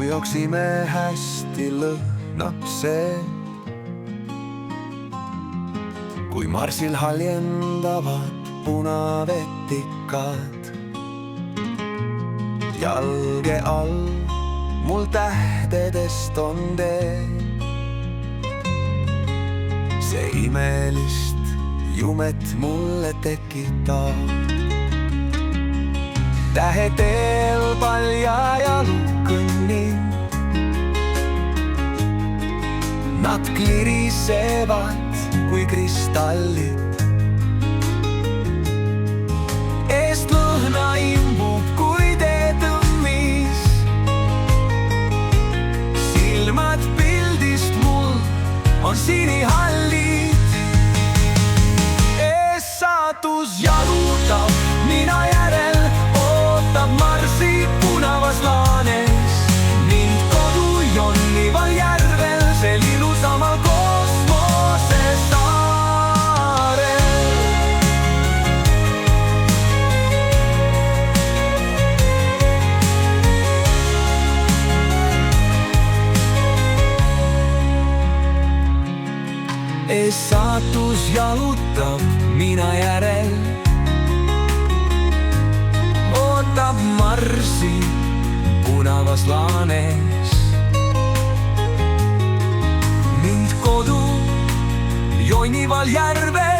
jooksime hästi, lõhnab see, kui marsil haljendavad punavetikad. Jalge all mul tähtedest on tee, see imelist jumet mulle tekitab. Täheteel palja jalu kõnnin, nad klirisevad kui kristallid. Eest lõhna imbub kui teetõmmis, silmad pildist mul on sinihallid. Ees saatus jalutab mina järel, ootab marsi punavas laanes mind kodu jonnival järvel, sel ilusamal kosmose saarel. Ees saatus jalutab mina järel, ootab marsi punavas laanes mind kodu jonnival järvel.